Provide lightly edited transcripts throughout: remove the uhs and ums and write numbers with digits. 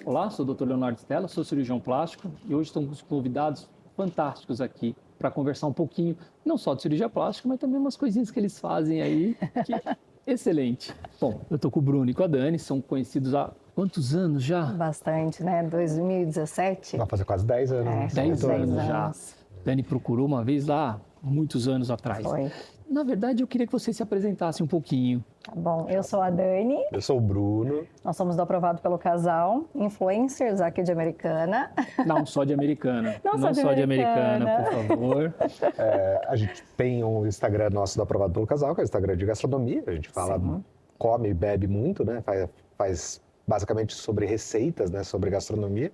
Olá, sou o Dr. Leonardo Stella, sou cirurgião plástico e hoje estamos com convidados fantásticos aqui para conversar um pouquinho, não só de cirurgia plástica, mas também umas coisinhas que eles fazem aí, que excelente. Bom, eu estou com o Bruno e com a Dani, são conhecidos há quantos anos já? Bastante, né? 2017. Vai fazer quase 10 anos. 10 anos já. Dani procurou uma vez lá, muitos anos atrás. Foi. Na verdade, eu queria que você se apresentasse um pouquinho. Tá bom, eu sou a Dani, Eu sou o Bruno. nós somos do Aprovado pelo Casal, influencers aqui de Americana. Não só de Americana. Não só de Americana, por favor. A gente tem um Instagram nosso do Aprovado pelo Casal, que é o Instagram de gastronomia. A gente fala, come e bebe muito, né? Faz basicamente sobre receitas, né? Sobre gastronomia.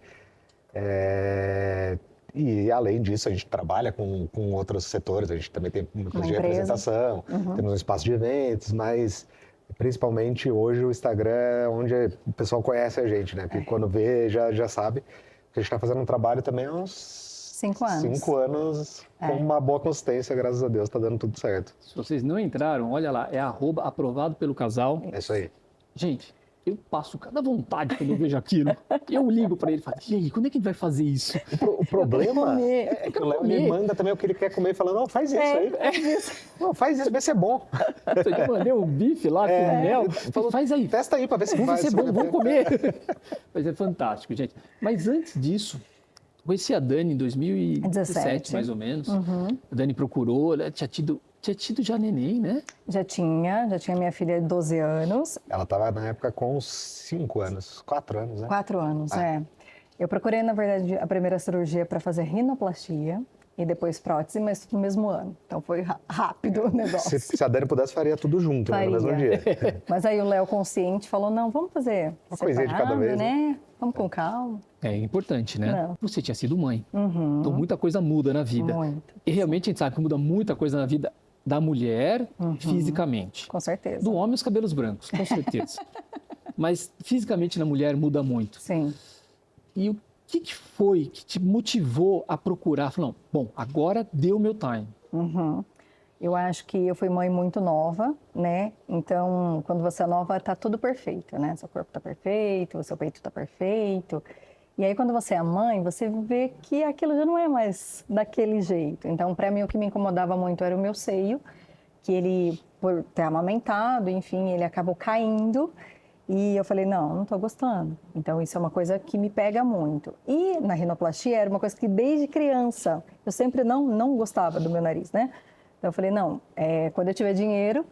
E além disso, a gente trabalha com outros setores. A gente também tem uma coisa de representação, temos um espaço de eventos, mas principalmente hoje o Instagram é onde o pessoal conhece a gente, né? Porque quando vê, já sabe. Porque a gente está fazendo um trabalho também há uns 5 anos. 5 anos, com uma boa consistência, graças a Deus, está dando tudo certo. Se vocês não entraram, olha lá, é @aprovado pelo casal. É isso aí. Gente, eu passo cada vontade quando eu vejo aquilo. Eu ligo para ele e falo, e aí, quando é que ele vai fazer isso? O problema é que o Léo me manda também o que ele quer comer, falando, não, faz isso aí. Não, faz isso, vê se é bom. Eu mandei um bife lá com mel, falou, faz aí. Testa aí para ver se Vamos vai ver se é bom, vamos comer. Mas é fantástico, gente. Mas antes disso, conheci a Dani em 2017, mais ou menos. A Dani procurou, ela tinha tido já neném, né? Já tinha minha filha de 12 anos. Ela estava na época com uns 5 anos, 4 anos, né? 4 anos, Eu procurei, na verdade, a primeira cirurgia para fazer rinoplastia e depois prótese, mas tudo no mesmo ano. Então foi rápido o negócio. Se a Dani pudesse, faria tudo junto, né, no mesmo dia. Mas aí o Léo consciente falou, não, vamos fazer uma coisinha de cada vez, né? Vamos com calma. É importante, né? Não. Você tinha sido mãe. Então muita coisa muda na vida. Muito. E realmente a gente sabe que muda muita coisa na vida da mulher fisicamente. Com certeza. Do homem os cabelos brancos, com certeza. Mas fisicamente na mulher muda muito. Sim. E o que foi que te motivou a procurar? Falou, bom, agora deu meu time. Eu acho que eu fui mãe muito nova, né? Então, quando você é nova, tá tudo perfeito, né? Seu corpo tá perfeito, o seu peito tá perfeito. E aí, quando você é mãe, você vê que aquilo já não é mais daquele jeito. Então, para mim, o que me incomodava muito era o meu seio, que ele, por ter amamentado, enfim, ele acabou caindo. E eu falei, não tô gostando. Então, isso é uma coisa que me pega muito. E na rinoplastia era uma coisa que desde criança, eu sempre não gostava do meu nariz, né? Então, eu falei, não, quando eu tiver dinheiro,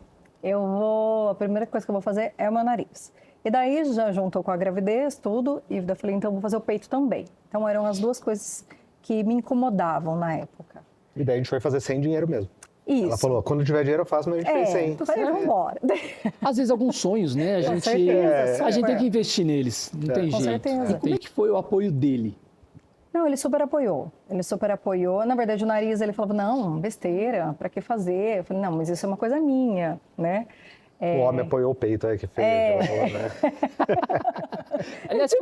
a primeira coisa que eu vou fazer é o meu nariz. E daí já juntou com a gravidez, tudo, e eu falei, então vou fazer o peito também. Então eram as duas coisas que me incomodavam na época. E daí a gente foi fazer sem dinheiro mesmo. Isso. Ela falou, quando tiver dinheiro eu faço, mas a gente fez sem. Eu falei, vamos embora. Às vezes alguns sonhos, né? A gente tem que investir neles, não tem Com jeito. certeza. E como é que foi o apoio dele? Não, ele super apoiou. Na verdade, o nariz, ele falava, não, besteira, pra que fazer? Eu falei, não, mas isso é uma coisa minha, né? O homem apoiou o peito, que feio. Ela falou, né? Aliás,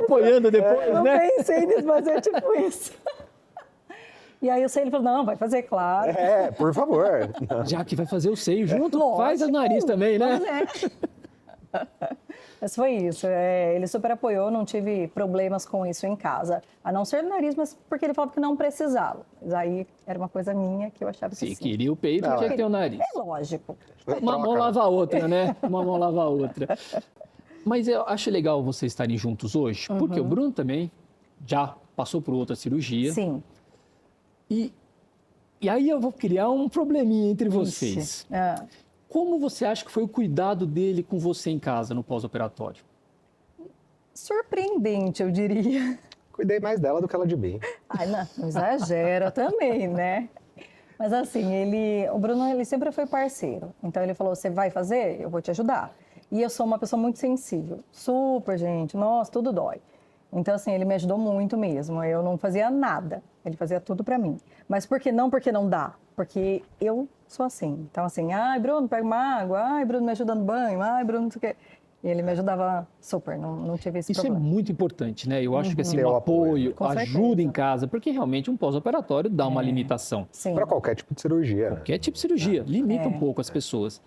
apoiando depois, Eu né? pensei nisso, mas é tipo isso. E aí ele falou, não, vai fazer, claro. Por favor. Já que vai fazer o seio junto, Lógico. faz o nariz também, né? Mas foi isso, ele super apoiou, não tive problemas com isso em casa. A não ser no nariz, mas porque ele falava que não precisava. Mas aí era uma coisa minha que eu achava que Se sim. queria o peito, tinha que ter o nariz. É lógico. Uma mão lava a outra, né? Uma mão lava a outra. Mas eu acho legal vocês estarem juntos hoje, porque o Bruno também já passou por outra cirurgia. Sim. E aí eu vou criar um probleminha entre vocês. Como você acha que foi o cuidado dele com você em casa no pós-operatório? Surpreendente, eu diria. Cuidei mais dela do que ela de mim. Ai, não exagera também, né? Mas assim, o Bruno, ele sempre foi parceiro. Então ele falou, você vai fazer? Eu vou te ajudar. E eu sou uma pessoa muito sensível. Super, gente. Nossa, tudo dói. Então assim, ele me ajudou muito mesmo. Eu não fazia nada. Ele fazia tudo pra mim. Mas por que não? Porque não dá. Porque eu sou assim. Então assim, ai, Bruno, pega uma água. Ai, Bruno, me ajuda no banho. Ai, Bruno, não sei o quê. E ele me ajudava super, não tive esse problema. Isso é muito importante, né? Eu acho que assim, Ter o o apoio, Com ajuda certeza. em casa, porque realmente um pós-operatório dá uma limitação. Sim. Para qualquer tipo de cirurgia. Né? Qualquer tipo de cirurgia, limita um pouco as pessoas.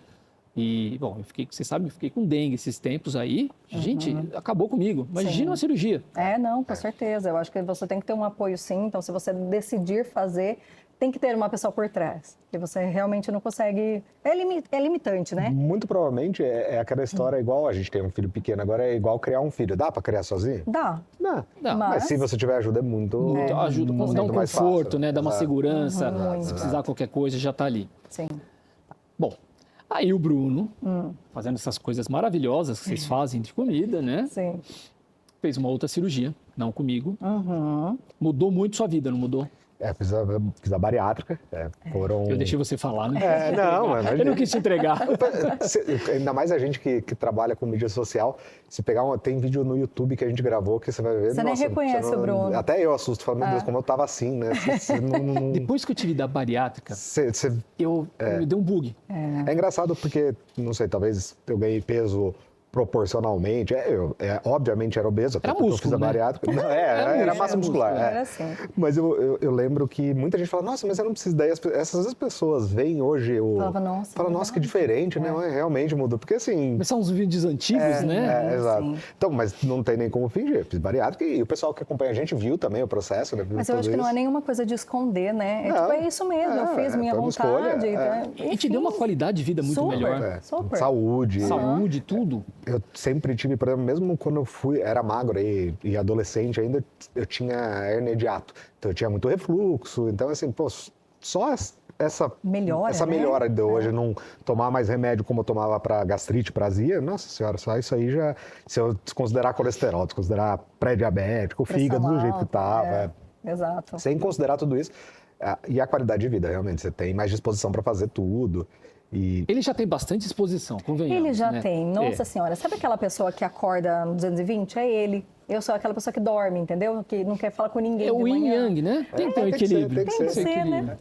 E, bom, você sabe, eu fiquei com dengue esses tempos aí. Gente, acabou comigo. Imagina uma cirurgia. Não, com certeza. Eu acho que você tem que ter um apoio, sim. Então, se você decidir fazer, tem que ter uma pessoa por trás. Porque você realmente não consegue... É limitante, né? Muito provavelmente é aquela história igual a gente tem um filho pequeno, agora é igual criar um filho. Dá para criar sozinho? Dá. Dá. Mas se você tiver ajuda, é muito... Ajuda, dá um mais conforto, fácil. né? Dá uma segurança. Muito. Se precisar qualquer coisa, já está ali. Sim. Bom, aí o Bruno, fazendo essas coisas maravilhosas que vocês fazem de comida, né? Sim. Fez uma outra cirurgia, não comigo. Uhum. Mudou muito sua vida, não mudou? Fiz a bariátrica. Foram... Eu deixei você falar, né? Mas Eu não quis te entregar. Ainda mais a gente que trabalha com mídia social, se pegar tem vídeo no YouTube que a gente gravou que você vai ver... Você nem reconhece o Bruno. Até eu assusto, falo, meu Deus, como eu tava assim, né? Depois que eu tive da bariátrica, me deu um bug. É engraçado porque, não sei, talvez eu ganhei peso proporcionalmente. Obviamente era obeso, até era porque músculo, eu fiz a bariátrica. Não, era massa muscular. Era assim. Mas eu lembro que muita gente fala, nossa, mas eu não preciso daí. Essas pessoas veem hoje... Fala, nossa, que diferente, né? Realmente mudou. Porque assim... Mas são uns vídeos antigos, né? Exato. Sim. Então, mas não tem nem como fingir. Fiz bariátrica e o pessoal que acompanha a gente viu também o processo, né? Mas eu acho que não é nenhuma coisa de esconder, né? É isso mesmo, eu fiz minha vontade. E te deu uma qualidade de vida muito melhor. Super. Saúde, tudo. Eu sempre tive, por exemplo, mesmo quando eu era magro e adolescente ainda, eu tinha hernia de hiato. Então eu tinha muito refluxo. Então, assim, só essa melhora de hoje, não tomar mais remédio como eu tomava para gastrite, para azia, nossa senhora, só isso aí já, se eu desconsiderar colesterol, desconsiderar pré-diabético, o fígado do jeito que estava. Exato. Sem considerar tudo isso. E a qualidade de vida, realmente, você tem mais disposição para fazer tudo. Ele já tem bastante exposição, convenhamos. Ele já né? tem. Nossa Senhora, sabe aquela pessoa que acorda no 220? É ele. Eu sou aquela pessoa que dorme, entendeu? Que não quer falar com ninguém de manhã. É o yin yang, né? Tem que ter um equilíbrio. Tem que ser, né?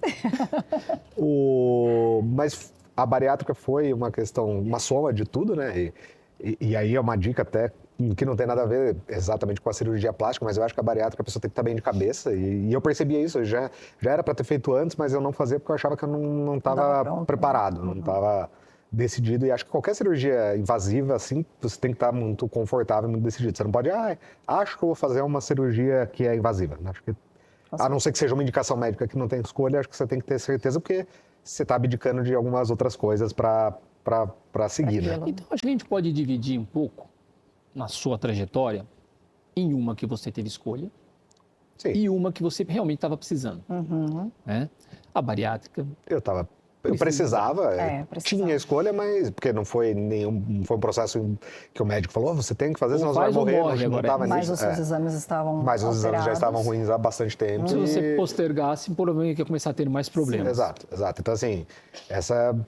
Mas a bariátrica foi uma questão, uma soma de tudo, né? E aí é uma dica até que não tem nada a ver exatamente com a cirurgia plástica, mas eu acho que a bariátrica a pessoa tem que estar bem de cabeça. E eu percebia isso, já era para ter feito antes, mas eu não fazia porque eu achava que eu não estava preparado, não estava decidido. E acho que qualquer cirurgia invasiva, assim, você tem que estar muito confortável, muito decidido. Você não pode, acho que eu vou fazer uma cirurgia que é invasiva. Acho que, a não ser que seja uma indicação médica que não tem escolha, acho que você tem que ter certeza, porque você está abdicando de algumas outras coisas para seguir, né? Então, acho que a gente pode dividir um pouco na sua trajetória em uma que você teve escolha. Sim. E uma que você realmente estava precisando. Né? A bariátrica. Eu precisava, tinha escolha, mas porque não foi um processo que o médico falou, você tem que fazer, senão você vai morrer. Mas os seus exames estavam Mas os exames já estavam ruins há bastante tempo. Se você postergasse, provavelmente ia começar a ter mais problemas. Sim, exato. Então, assim, essa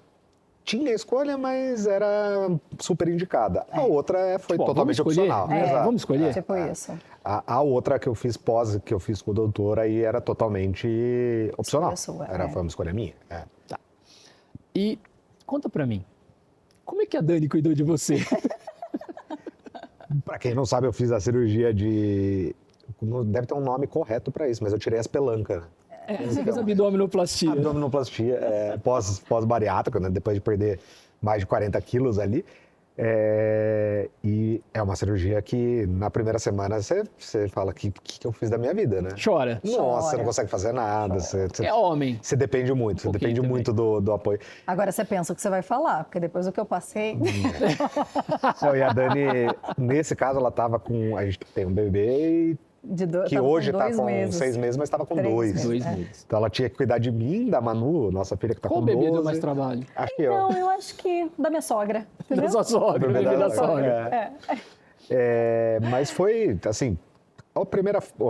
tinha escolha, mas era super indicada. A outra foi totalmente opcional. Vamos escolher? Tipo isso. A outra que eu fiz que eu fiz com o doutor, aí era totalmente opcional. Foi uma escolha minha. Tá. E conta pra mim, como é que a Dani cuidou de você? Pra quem não sabe, eu fiz a cirurgia deve ter um nome correto pra isso, mas eu tirei as pelancas. Você fez abdominoplastia. Abdominoplastia, pós-bariátrica, né? Depois de perder mais de 40 quilos ali. E é uma cirurgia que na primeira semana você fala, que eu fiz da minha vida, né? Chora. Nossa, você não consegue fazer nada. É homem. Você depende muito, você depende muito do apoio. Agora você pensa o que você vai falar, porque depois do que eu passei... E a Dani, nesse caso, ela estava com... A gente tem um bebê que hoje está com 6 meses, mas estava com 2 meses. Então ela tinha que cuidar de mim, da Manu, nossa filha que está com 12. Qual bebê deu mais trabalho? Então, eu acho que da minha sogra. Da sua sogra, o bebê da sogra. Mas foi, assim, a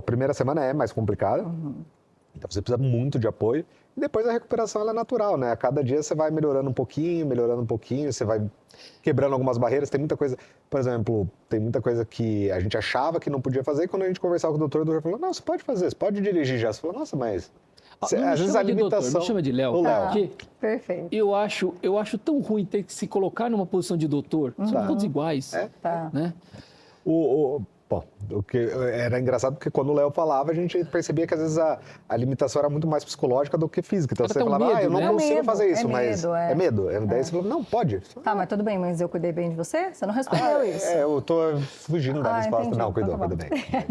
primeira semana é mais complicada. Então você precisa muito de apoio. E depois a recuperação ela é natural, né? A cada dia você vai melhorando um pouquinho, você vai quebrando algumas barreiras. Tem muita coisa, por exemplo, que a gente achava que não podia fazer, e quando a gente conversava com o doutor falou, não, você pode fazer, você pode dirigir já. Você falou, nossa, mas... às vezes a limitação... Me chama de Léo. Perfeito. Eu acho tão ruim ter que se colocar numa posição de doutor. Somos todos iguais. Tá. Né? Bom, o que era engraçado porque quando o Léo falava, a gente percebia que às vezes a limitação era muito mais psicológica do que física. Então Era você tão falava, medo, eu não né? consigo medo, fazer isso, é mas medo, é. é medo. Daí você falou, não, pode. Tá, mas tudo bem, mas eu cuidei bem de você? Você não respondeu isso. Eu tô fugindo da resposta. Entendi. Não, cuidou, Então tá cuidou bem.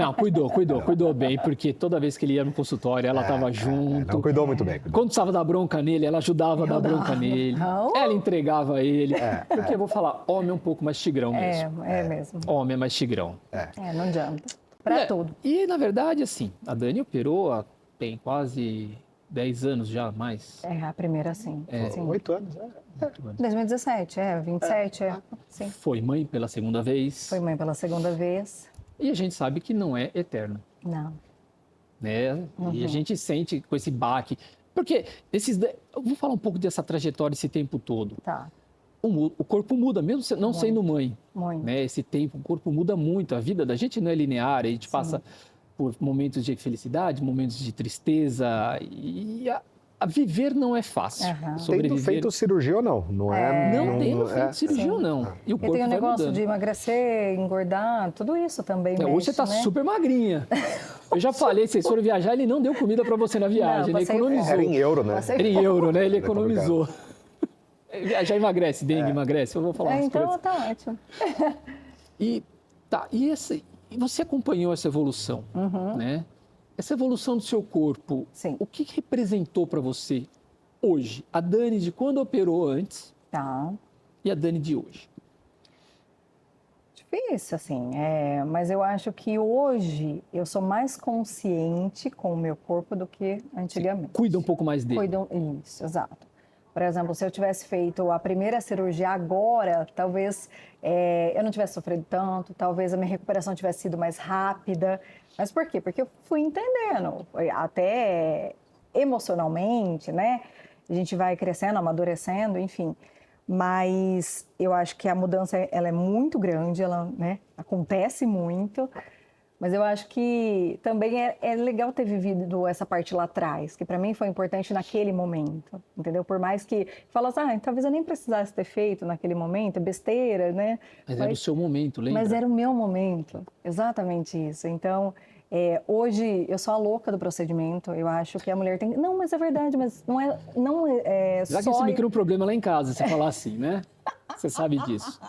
Não, cuidou bem, porque toda vez que ele ia no consultório, ela estava junto. Não, cuidou muito bem. Cuidou. Quando precisava dar bronca nele, ela ajudava a dar bronca nele. Não. Ela entregava ele. Porque eu vou falar, homem é um pouco mais tigrão mesmo. É mesmo. Homem é mais tigrão. Não adianta. Pra tudo. E, na verdade, assim, a Dani operou há tem quase 10 anos já, mais. A primeira sim. Sim. 8 anos, 2017, 27, sim. Foi mãe pela segunda vez. Foi mãe pela segunda vez. E a gente sabe que não é eterno, Não. né? E a gente sente com esse baque. Porque eu vou falar um pouco dessa trajetória esse tempo todo. Tá. O corpo muda, mesmo não sendo mãe. Muito. Né? Esse tempo, o corpo muda muito. A vida da gente não é linear, a gente passa por momentos de felicidade, momentos de tristeza. E a viver não é fácil. Tendo feito cirurgia ou não? Não é? Não tendo feito cirurgia ou não. E o corpo tem o vai negócio mudando. de emagrecer, engordar, tudo isso também mexe, Hoje você está né? super magrinha. Eu já falei, vocês foram viajar, ele não deu comida para você na viagem, ele passei economizou. fome. Era em euro, né? Passei Era em euro, né? Ele É complicado. economizou. Já emagrece, dengue emagrece, eu vou falar umas então coisas. tá ótimo. E você acompanhou essa evolução, né? Essa evolução do seu corpo, Sim. o que representou para você hoje? A Dani de quando operou antes Tá. e a Dani de hoje. Difícil, assim, mas eu acho que hoje eu sou mais consciente com o meu corpo do que antigamente. Cuida um pouco mais dele. Isso, exato. Por exemplo, se eu tivesse feito a primeira cirurgia agora, talvez eu não tivesse sofrido tanto, talvez a minha recuperação tivesse sido mais rápida. Mas por quê? Porque eu fui entendendo, até emocionalmente, né? A gente vai crescendo, amadurecendo, enfim. Mas eu acho que a mudança ela é muito grande, ela, né, acontece muito. Mas eu acho que também é legal ter vivido essa parte lá atrás, que para mim foi importante naquele momento, entendeu? Por mais que falasse, talvez eu nem precisasse ter feito naquele momento, é besteira, né? Mas era o seu momento, lembra? Mas era o meu momento, exatamente isso. Então, hoje eu sou a louca do procedimento, eu acho que a mulher tem... Não, mas é verdade, mas não é Já só... que esse micro é um problema lá em casa, você falar assim, né? Você sabe disso.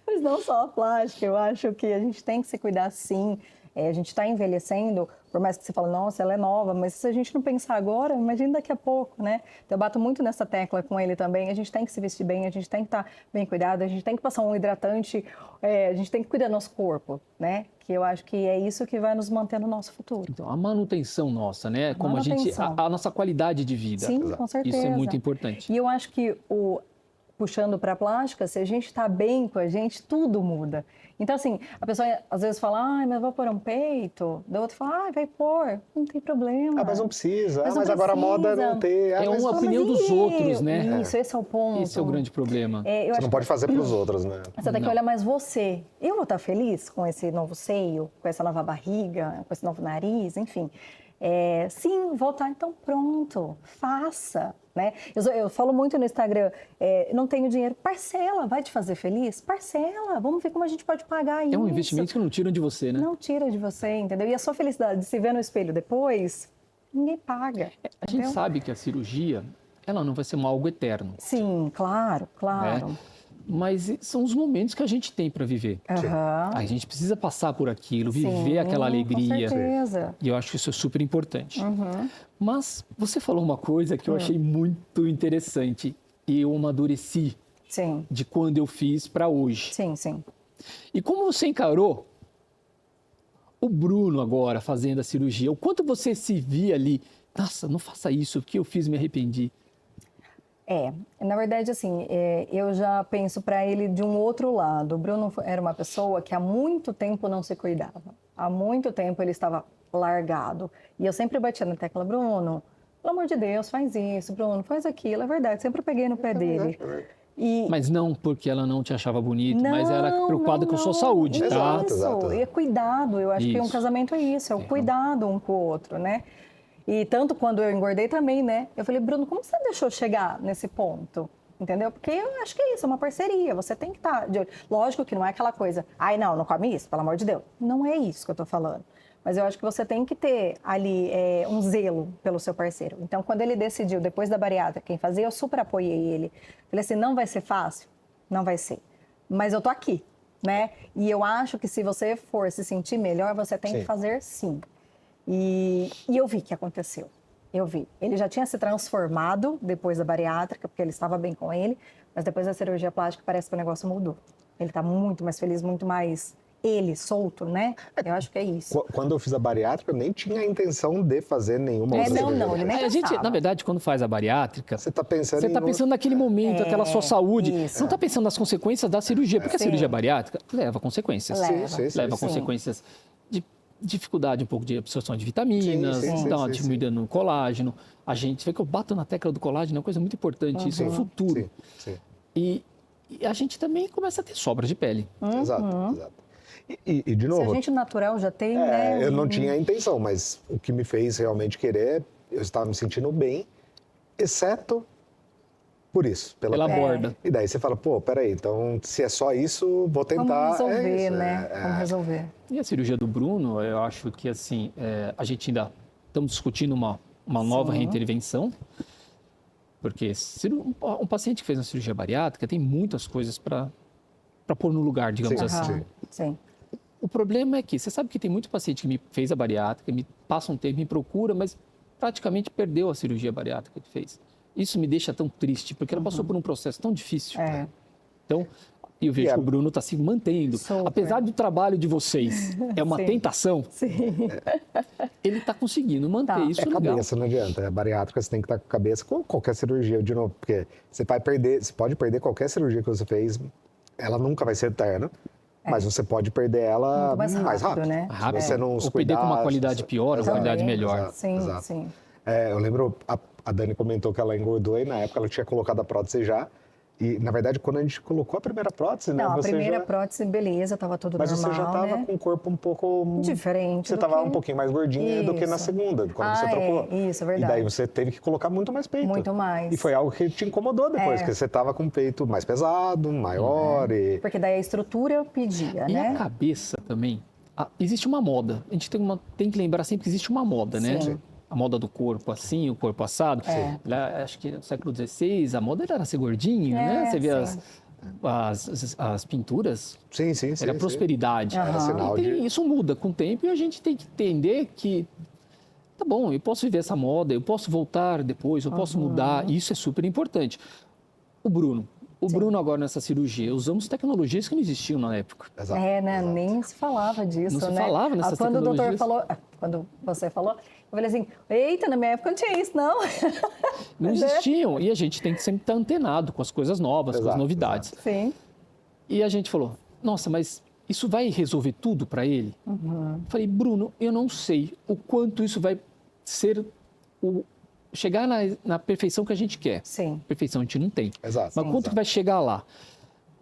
Mas não só a plástica, eu acho que a gente tem que se cuidar sim. A gente está envelhecendo, por mais que você fale, nossa, ela é nova, mas se a gente não pensar agora, imagina daqui a pouco, né? Então, eu bato muito nessa tecla com ele também, a gente tem que se vestir bem, a gente tem que estar bem cuidado, a gente tem que passar um hidratante, a gente tem que cuidar do nosso corpo, né? Que eu acho que é isso que vai nos manter no nosso futuro. Então, a manutenção nossa, né? Como a nossa qualidade de vida. Sim, com certeza. Isso é muito importante. E eu acho que puxando para a plástica, se a gente está bem com a gente, tudo muda. Então, assim, a pessoa às vezes fala, mas eu vou pôr um peito. Da outra fala, vai pôr, não tem problema. Mas não precisa. Mas Mas agora a moda não tem. É uma opinião dos outros, né? Isso, esse é o ponto. Esse é o grande problema. Você não pode fazer para os outros, né? Você tem que olhar mais você. Eu vou estar feliz com esse novo seio, com essa nova barriga, com esse novo nariz, enfim. Sim, vou estar, então pronto, faça. Né? Eu falo muito no Instagram, não tenho dinheiro, parcela, vai te fazer feliz? Parcela, vamos ver como a gente pode pagar isso. É um investimento que não tiram de você, né? Não tira de você, entendeu? E a sua felicidade de se ver no espelho depois, ninguém paga. A gente sabe que a cirurgia, ela não vai ser algo eterno. Sim, claro. Né? Mas são os momentos que a gente tem para viver. A gente precisa passar por aquilo, viver aquela alegria. Com certeza. E eu acho que isso é super importante. Mas você falou uma coisa que eu achei muito interessante e eu amadureci de quando eu fiz para hoje. Sim. E como você encarou o Bruno agora fazendo a cirurgia? O quanto você se via ali? Nossa, não faça isso, o que eu fiz me arrependi. Na verdade, assim, eu já penso para ele de um outro lado. O Bruno era uma pessoa que há muito tempo não se cuidava. Há muito tempo ele estava largado. E eu sempre batia na tecla, Bruno, pelo amor de Deus, faz isso, Bruno, faz aquilo. É verdade, sempre peguei no pé dele. Mas não porque ela não te achava bonito, mas ela era preocupada com a sua saúde, tá? Exato. E é cuidado, eu acho que um casamento é isso, é o cuidado um com o outro, né? E tanto quando eu engordei também, né? Eu falei, Bruno, como você deixou chegar nesse ponto? entendeu? Porque eu acho que é isso, é uma parceria, você tem que estar de olho. Lógico que não é aquela coisa, ai não come isso, pelo amor de Deus. Não é isso que eu tô falando. Mas eu acho que você tem que ter ali um zelo pelo seu parceiro. Então, quando ele decidiu, depois da bariátrica, quem fazia, eu super apoiei ele. Falei assim, não vai ser fácil? Não vai ser. Mas eu tô aqui, né? E eu acho que se você for se sentir melhor, você tem que fazer sim. E eu vi que aconteceu. Eu vi. Ele já tinha se transformado depois da bariátrica, porque ele estava bem com ele, mas depois da cirurgia plástica parece que o negócio mudou. Ele está muito mais feliz, muito mais solto, né? Eu acho que é isso. Quando eu fiz a bariátrica, eu nem tinha a intenção de fazer nenhuma outra cirurgia. Não, ele nem a gente, na verdade, quando faz a bariátrica, você está pensando naquele momento, aquela sua saúde. Isso. Você não está pensando nas consequências da cirurgia, porque a cirurgia bariátrica leva consequências. Leva consequências de dificuldade um pouco de absorção de vitaminas, dá uma diminuída no colágeno. A gente vê que eu bato na tecla do colágeno, é uma coisa muito importante, isso é o futuro. E a gente também começa a ter sobras de pele. Exato. E de novo... Se a gente natural já tem, né? Eu não tinha a intenção, mas o que me fez realmente querer, eu estava me sentindo bem, exceto por isso. Pela borda. E daí você fala, pô, peraí, então se é só isso, vou tentar... Vamos resolver, né? Vamos resolver. E a cirurgia do Bruno, eu acho que assim, a gente ainda estamos discutindo uma nova reintervenção, porque um paciente que fez uma cirurgia bariátrica tem muitas coisas para pôr no lugar, digamos assim. Sim. O problema é que, você sabe que tem muito paciente que me fez a bariátrica, me passa um tempo, me procura, mas praticamente perdeu a cirurgia bariátrica que fez. Isso me deixa tão triste, porque ela passou por um processo tão difícil. Então, eu vejo que o Bruno está se mantendo. Super. Apesar do trabalho de vocês, é uma tentação. Sim. Ele está conseguindo manter isso legal. Cabeça, não adianta. A bariátrica você tem que estar com a cabeça com qualquer cirurgia, de novo, porque você pode perder qualquer cirurgia que você fez, ela nunca vai ser eterna. Mas você pode perder ela mais rápido, né? Rápido. Você não Ou perder com uma qualidade pior, uma qualidade melhor. Sim. Eu lembro, a Dani comentou que ela engordou e na época ela tinha colocado a prótese já. E, na verdade, quando a gente colocou a primeira prótese, né? Não, a primeira prótese, beleza, estava tudo normal, mas você já estava com o corpo um pouco... diferente. Você estava um pouquinho mais gordinha do que na segunda, quando você trocou. Isso, é verdade. E daí você teve que colocar muito mais peito. Muito mais. E foi algo que te incomodou depois, porque você estava com o peito mais pesado, maior e... Porque daí a estrutura pedia, e né? a cabeça também. Existe uma moda. A gente tem que lembrar sempre que existe uma moda, né? Sim. A moda do corpo assim, o corpo assado. Acho que no século XVI, a moda era ser gordinho, né? Você via as pinturas. Sim. Era prosperidade. Era sinal Isso muda com o tempo e a gente tem que entender que, tá bom, eu posso viver essa moda, eu posso voltar depois, eu posso mudar. Isso é super importante. O Bruno agora nessa cirurgia, usamos tecnologias que não existiam na época. Exato. Né? Nem se falava disso, não né? se falava nessas quando tecnologias. o doutor falou, quando você falou, eu falei assim, eita, na minha época não tinha isso, não. Não existiam. E a gente tem que sempre estar antenado com as coisas novas, com as novidades. Sim. E a gente falou, nossa, mas isso vai resolver tudo para ele? Falei, Bruno, eu não sei o quanto isso vai ser chegar na perfeição que a gente quer. Sim. Perfeição a gente não tem. Exato. Mas quanto que vai chegar lá?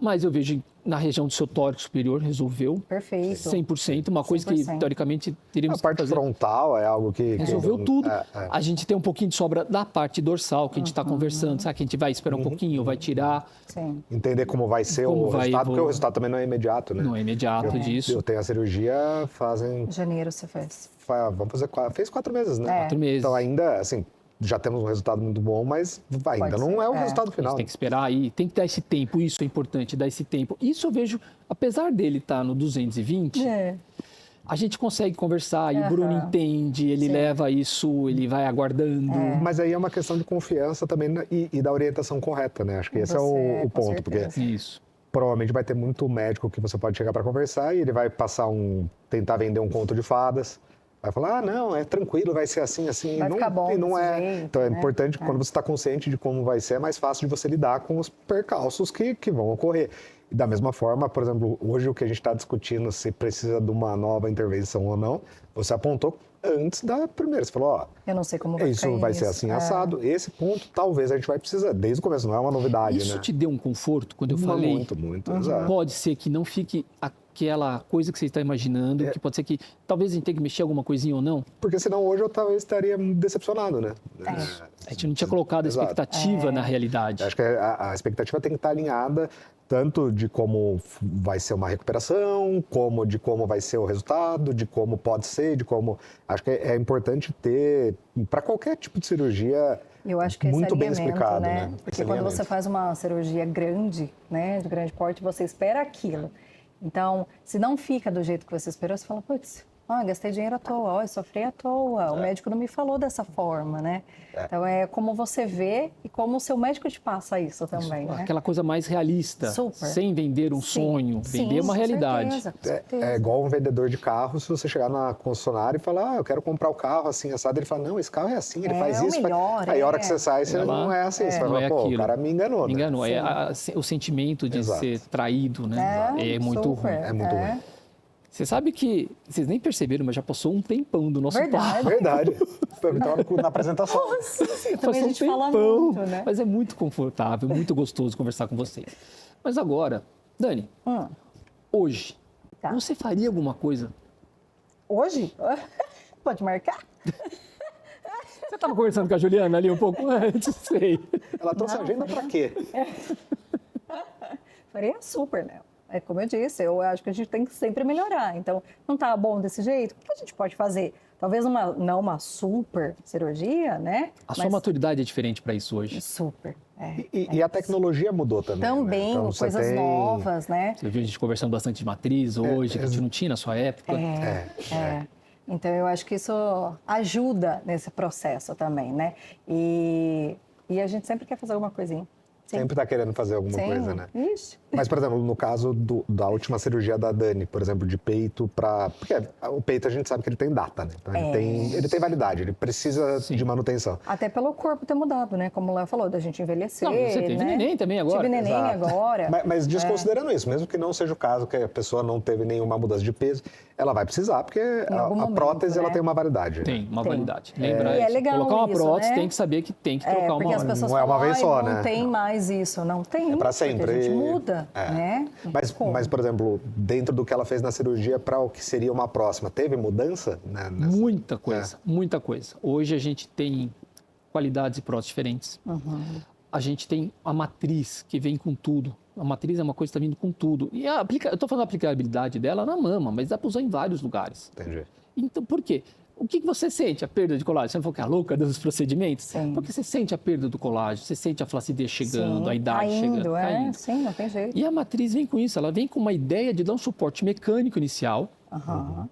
Mas eu vejo na região do seu tórax superior resolveu. Perfeito. 100%, uma coisa 100%. que teoricamente teríamos A parte que fazer. frontal é algo que... Resolveu tudo. A gente tem um pouquinho de sobra da parte dorsal, que a gente está conversando, sabe? Que a gente vai esperar um pouquinho, vai tirar. Sim. Entender como vai ser o resultado, porque o resultado também não é imediato, né? Não é imediato disso. Eu tenho a cirurgia fazem... Janeiro você fez. Vamos fazer fez 4 meses, né? 4 meses. Então ainda, assim, já temos um resultado muito bom, mas ainda não é o resultado A final. gente tem que esperar aí, tem que dar esse tempo, isso é importante, dar esse tempo. Isso eu vejo, apesar dele estar no 220, a gente consegue conversar e o Bruno entende, ele leva isso, ele vai aguardando. Mas aí é uma questão de confiança também e da orientação correta, né? Acho que esse é o ponto, porque Isso. provavelmente vai ter muito médico que você pode chegar para conversar e ele vai tentar vender um conto de fadas. Vai falar, não, é tranquilo, vai ser assim. Vai ficar bom e não desse é. jeito, Então é né? importante, quando você está consciente de como vai ser, é mais fácil de você lidar com os percalços que vão ocorrer. E da mesma forma, por exemplo, hoje o que a gente está discutindo, se precisa de uma nova intervenção ou não, você apontou antes da primeira. Você falou, Eu não sei como vai isso vai ser assim, assado. Esse ponto, talvez a gente vai precisar, desde o começo, não é uma novidade, Isso né? te deu um conforto quando eu falei? Muito, exato. Pode ser que não fique aquela coisa que você está imaginando, que pode ser que talvez a gente tenha que mexer alguma coisinha ou não? Porque senão hoje eu talvez estaria decepcionado, né? A gente não tinha colocado a expectativa na realidade. Acho que a expectativa tem que estar alinhada tanto de como vai ser uma recuperação, como de como vai ser o resultado, de como pode ser, de como... Acho que é importante ter, para qualquer tipo de cirurgia, eu acho que muito esse bem alinhamento, explicado, né? Porque quando você faz uma cirurgia grande, né, de grande porte, você espera aquilo. Então, se não fica do jeito que você esperou, você fala, putz, gastei dinheiro à toa, eu sofri à toa, o médico não me falou dessa forma, né? Então, é como você vê e como o seu médico te passa isso também, né? Aquela coisa mais realista, Super. sem vender um sonho, vender uma realidade. Certeza. É igual um vendedor de carro, se você chegar na concessionária e falar, eu quero comprar o carro assim, assado, ele fala, não, esse carro é assim, ele faz isso. Melhor, Aí a hora que você sai, você não é assim, você fala, pô, o cara me enganou. Me enganou, o sentimento de ser traído, né? É muito ruim. É muito ruim. Você sabe que, vocês nem perceberam, mas já passou um tempão do nosso papo. Verdade. Foi na apresentação. Nossa, também a gente fala muito, né? Mas é muito confortável, muito gostoso conversar com vocês. Mas agora, Dani, hoje, você faria alguma coisa? Hoje? Pode marcar? Você estava conversando com a Juliana ali um pouco antes, sei. Ela trouxe a agenda para quê? Faria super, né? É como eu disse, eu acho que a gente tem que sempre melhorar. Então, não está bom desse jeito? O que a gente pode fazer? Talvez não uma super cirurgia, né? Sua maturidade é diferente para isso hoje. Super. E a tecnologia mudou também. Também, né? Então, coisas novas, né? Você viu a gente conversando bastante de matriz hoje, que a gente não tinha na sua época. Então, eu acho que isso ajuda nesse processo também, né? E a gente sempre quer fazer alguma coisinha. Sim. Sempre está querendo fazer alguma coisa, né? Ixi. Mas, por exemplo, no caso da última cirurgia da Dani, por exemplo, de peito para... Porque o peito a gente sabe que ele tem data, né? Então, ele tem validade, ele precisa de manutenção. Até pelo corpo ter mudado, né? Como o Léo falou, da gente envelhecer, Não, você teve neném também agora. Tive neném agora. Mas desconsiderando isso, mesmo que não seja o caso, que a pessoa não teve nenhuma mudança de peso, ela vai precisar, porque a prótese ela tem uma validade. Tem uma validade. Lembra, é legal colocar uma prótese, né? tem que saber que tem que trocar uma porque as pessoas não é uma vez só, né? Não tem mais isso. Não tem. É para sempre. A gente muda, né? Mas, por exemplo, dentro do que ela fez na cirurgia para o que seria uma próxima, teve mudança? Né, muita coisa, muita coisa. Hoje a gente tem qualidades e próteses diferentes. A gente tem a matriz que vem com tudo. A matriz é uma coisa que está vindo com tudo. E eu estou falando da aplicabilidade dela na mama, mas dá para usar em vários lugares. Entendi. Então, por quê? O que você sente? A perda de colágeno? Você não falou que é a louca dos procedimentos? Sim. Porque você sente a perda do colágeno, você sente a flacidez chegando, a idade chegando. Caindo. Sim, não tem jeito. E a matriz vem com isso, ela vem com uma ideia de dar um suporte mecânico inicial.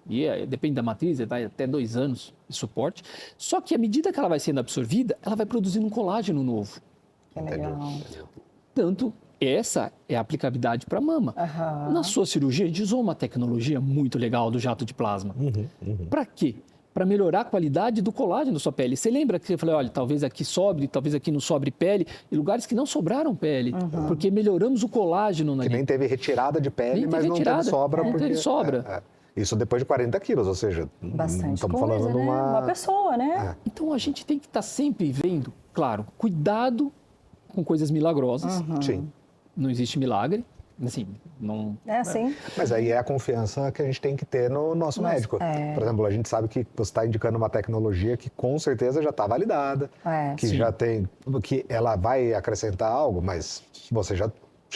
E depende da matriz, vai até 2 anos de suporte. Só que à medida que ela vai sendo absorvida, ela vai produzindo um colágeno novo. Que legal. Tanto essa é a aplicabilidade para a mama. Na sua cirurgia, a gente usou uma tecnologia muito legal do jato de plasma. Para quê? Para melhorar a qualidade do colágeno da sua pele. Você lembra que eu falei, olha, talvez aqui sobre, talvez aqui não sobre pele, e lugares que não sobraram pele, porque melhoramos o colágeno na Que nem teve retirada de pele, mas não teve sobra. Não teve sobra. Isso depois de 40 quilos, ou seja, bastante estamos coisa, falando de né? Uma pessoa, né? Então a gente tem que estar sempre vendo, claro, cuidado com coisas milagrosas. Sim. Não existe milagre. Assim, não... É assim. Mas aí é a confiança que a gente tem que ter no nosso médico. Por exemplo, a gente sabe que você está indicando uma tecnologia que com certeza já está validada, que já tem, que ela vai acrescentar algo, mas você já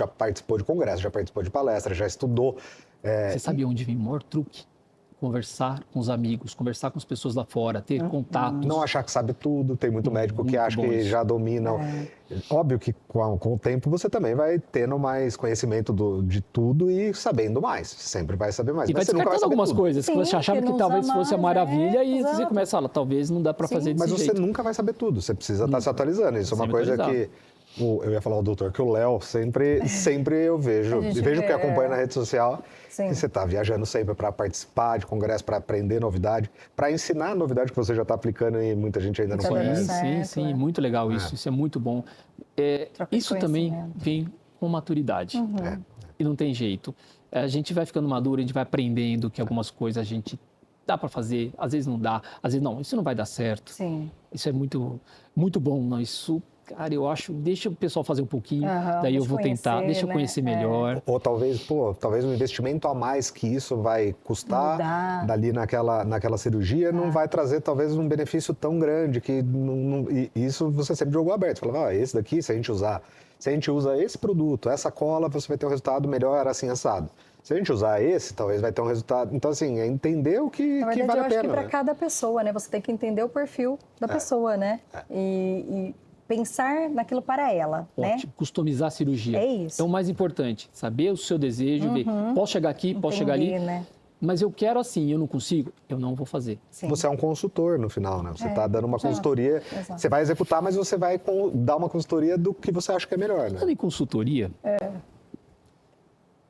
participou de congresso, já participou de palestra, já estudou. Você sabe onde vem o maior truque? Conversar com os amigos, conversar com as pessoas lá fora, ter contatos. Não achar que sabe tudo, tem muito médico que acha que já domina. Óbvio que com o tempo você também vai tendo mais conhecimento de tudo e sabendo mais. Sempre vai saber mais. E vai descartando algumas coisas que você achava que talvez fosse a maravilha e você começa a falar, talvez não dá para fazer desse jeito. Mas você nunca vai saber tudo, você precisa estar se atualizando. Isso é uma coisa que... Eu ia falar o doutor, que o Léo sempre eu vejo, e vejo que acompanha na rede social, que você está viajando sempre para participar de congresso, para aprender novidade, para ensinar novidade que você já está aplicando e muita gente ainda não conhece. Sim, muito legal isso, isso é muito bom. Isso também vem com maturidade, e não tem jeito. A gente vai ficando maduro, a gente vai aprendendo que algumas coisas a gente dá para fazer, às vezes não dá, às vezes não, isso não vai dar certo. Sim. Isso é muito, muito bom, não, isso... cara, eu acho, deixa o pessoal fazer um pouquinho, Aham, daí eu deixa vou tentar, conhecer, deixa eu né? conhecer melhor. Ou talvez um investimento a mais que isso vai custar Mudar. dali naquela cirurgia não vai trazer talvez um benefício tão grande que e isso você sempre jogou aberto. Você falava, esse daqui, se a gente usa esse produto, essa cola, você vai ter um resultado melhor assim assado. Se a gente usar esse, talvez vai ter um resultado. Então, assim, é entender o que, Na verdade, que vale eu a acho pena. que para Né? cada pessoa, né? Você tem que entender o perfil da pessoa, né? E pensar naquilo para ela, né? Ótimo, customizar a cirurgia. É isso. É o mais importante, saber o seu desejo, ver, posso chegar aqui, posso chegar ali, Entender, né? mas eu quero assim, eu não consigo, eu não vou fazer. Sim. Você é um consultor no final, né? Você está dando uma consultoria, Exato. você vai executar, mas você vai dar uma consultoria do que você acha que é melhor, né? Falando em consultoria,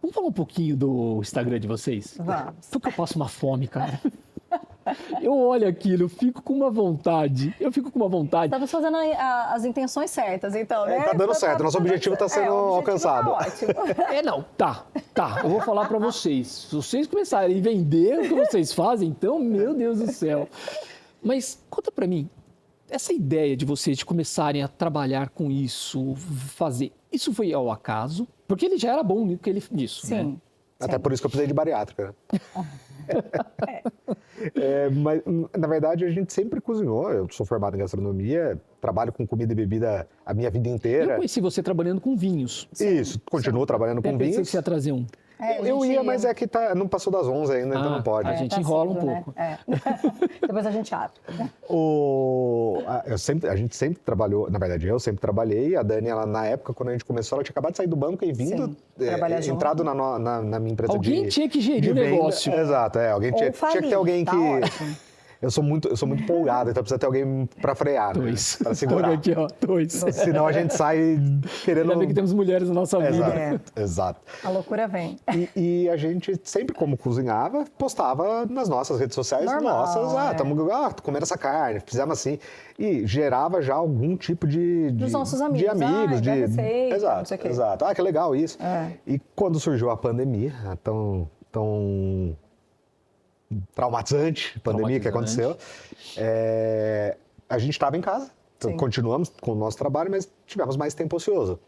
vamos falar um pouquinho do Instagram de vocês? Vamos. Porque eu passo uma fome, cara. Eu olho aquilo, eu fico com uma vontade. Estamos fazendo as intenções certas, então, né? Tá dando certo, nosso objetivo está sendo o objetivo alcançado. tá ótimo. Não, tá. Eu vou falar pra vocês. Se vocês começarem a vender o que vocês fazem, então, meu Deus do céu. Mas conta pra mim, essa ideia de vocês de começarem a trabalhar com isso, fazer, isso foi ao acaso? Porque ele já era bom nisso, né? Sim. Até por isso que eu precisei de bariátrica. Mas, na verdade, a gente sempre cozinhou. Eu sou formado em gastronomia, trabalho com comida e bebida a minha vida Eu inteira. conheci você trabalhando com vinhos. Isso, continuo trabalhando Até com pensei que vinhos. você ia trazer um. Eu ia, mas é que não passou das 11 ainda, então não pode. A gente enrola um pouco. Né? Depois a gente abre. A gente sempre trabalhou, na verdade, eu sempre trabalhei. A Dani, ela, na época, quando a gente começou, ela tinha acabado de sair do banco e vindo, trabalhar junto. entrado na minha empresa Alguém tinha que gerir o venda. negócio. Exato, alguém tinha que ter alguém tá que... ótimo. Eu sou muito empolgado, então precisa ter alguém para frear, né? Para segurar. Olha aqui, ó, dois. Senão a gente sai querendo... Ainda bem que temos mulheres na nossa vida. Exato. A loucura vem. E a gente sempre, como cozinhava, postava nas nossas redes sociais. Normal, Estamos comendo essa carne, fizemos assim. E gerava já algum tipo Dos nossos amigos. de amigos. Da receita, não sei o quê. Exato. Que legal isso. E quando surgiu a pandemia, tão traumatizante pandemia que aconteceu, a gente estava em casa. Então, continuamos com o nosso trabalho, mas tivemos mais tempo ocioso.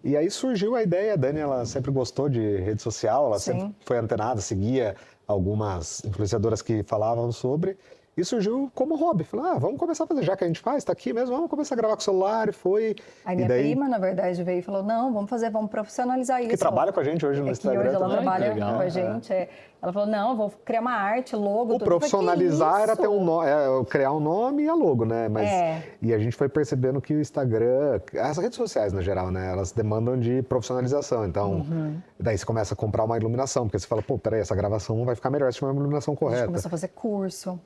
E aí surgiu a ideia, a Dani, ela sempre gostou de rede social, ela sempre foi antenada, seguia algumas influenciadoras que falavam sobre, e surgiu como hobby. Falei, vamos começar a fazer, já que a gente faz, está aqui mesmo, vamos começar a gravar com o celular, e foi... Aí minha prima, na verdade, veio e falou, não, vamos profissionalizar isso. Que trabalha com a gente hoje no Instagram. Que hoje ela também. trabalha com a gente. Ela falou, não, vou criar uma arte, logo. O profissionalizar era ter criar um nome e a logo, né? Mas, E a gente foi percebendo que o Instagram, as redes sociais no geral, né? Elas demandam de profissionalização. Então, daí você começa a comprar uma iluminação, porque você fala, peraí, essa gravação vai ficar melhor se tiver uma iluminação correta. A gente começou a fazer curso.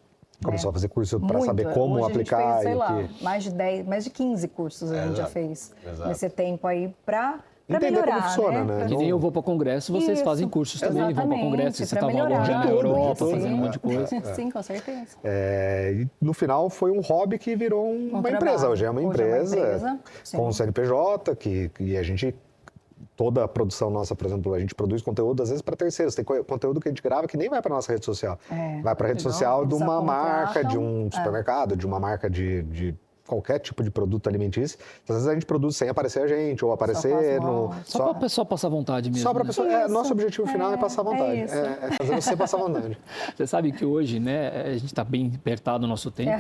Começou a fazer curso para saber como Hoje aplicar. A gente fez, mais de 15 cursos a gente já fez nesse tempo aí para entender melhorar, como funciona, né? Que nem eu vou para congresso, vocês fazem cursos também, vão para congresso, você estava longe na Europa, fazendo um monte de coisa. Sim, com certeza. E no final foi um hobby que virou uma empresa. Hoje é uma empresa com o CNPJ, que a gente... Toda a produção nossa, por exemplo, a gente produz conteúdo às vezes para terceiros. Tem conteúdo que a gente grava que nem vai para nossa rede social. Vai para a rede social de uma marca, de um supermercado, de uma marca de qualquer tipo de produto alimentício. Às vezes a gente produz sem aparecer a gente, ou aparecer no... Só para a pessoa passar vontade mesmo. Só para a né? pessoa... Nosso objetivo final é passar vontade. É fazer você passar vontade. Você sabe que hoje, né, a gente está bem apertado o nosso tempo.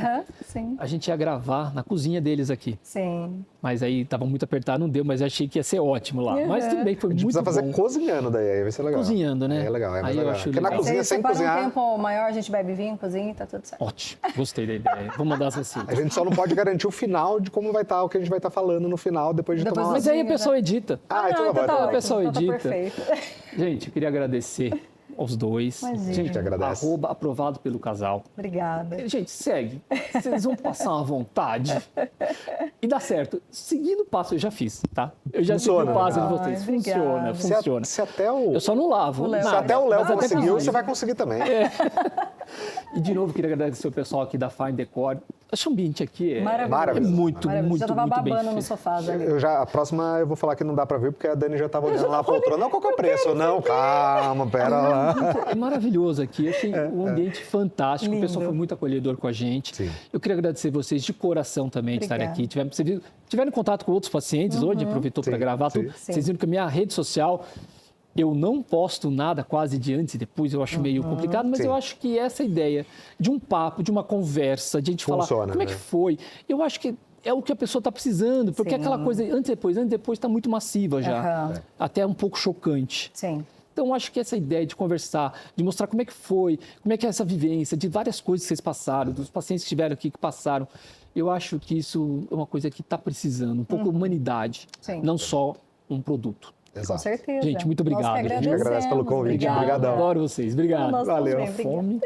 Sim. A gente ia gravar na cozinha deles aqui. Sim. Mas aí estava muito apertado, não deu, mas eu achei que ia ser ótimo lá. Mas tudo bem, foi muito bom. A gente precisa fazer cozinhando daí, aí vai ser legal. Cozinhando, né? Aí é legal, aí eu acho Porque na cozinha, sem cozinhar... um tempo maior, a gente bebe vinho, cozinha e tá tudo certo. Ótimo, gostei da ideia. Vou mandar as receitas. A gente só não pode garantir o final de como vai estar, o que a gente vai estar falando no final, depois de tomar... Mas aí a pessoa edita. Então tá vai. A pessoa então tá edita. perfeito. Gente, eu queria agradecer aos dois. Imagina. Gente, agradece. @aprovado pelo casal. Obrigada. Gente, segue. Vocês vão passar uma vontade. E dá certo. Seguindo o passo, eu já fiz, tá? Eu já segui o passo de vocês. Obrigada. Funciona. Se até o... Eu só não lavo. Léo. Se até o Léo Mas até conseguiu, cozinho. você vai conseguir também. E, de novo, queria agradecer o pessoal aqui da Fine Decor. Acho que o ambiente aqui é maravilhoso. muito, maravilhoso. muito, Já tava muito bem babando no feito. sofá ali. A próxima eu vou falar que não dá pra ver, porque a Dani já tava olhando lá a poltrona. Não, qual que é o preço? Não, calma, pera lá. É maravilhoso aqui, eu achei um ambiente fantástico, Lindo. o pessoal foi muito acolhedor com a gente. Sim. Eu queria agradecer vocês de coração também de estarem Obrigada. aqui. Tiveram contato com outros pacientes hoje, aproveitou para Sim, gravar sim. tudo. Sim. Vocês viram que a minha rede social, eu não posto nada quase de antes e depois, eu acho meio complicado, mas Sim. eu acho que essa ideia de um papo, de uma conversa, de a gente falar Funciona, como é que né? foi, eu acho que é o que a pessoa está precisando, porque Sim. aquela coisa antes e depois está muito massiva já, Aham. até um pouco chocante. Sim. Então, acho que essa ideia de conversar, de mostrar como é que foi, como é que é essa vivência, de várias coisas que vocês passaram, dos pacientes que estiveram aqui que passaram, eu acho que isso é uma coisa que está precisando, um pouco humanidade, Sim. não só um produto. Com Exato. certeza. Gente, muito obrigado. Nós que A gente agradece pelo agradecemos. convite. Obrigada. Obrigadão. Adoro vocês. Obrigado. Nós Valeu. também, obrigada. Fome.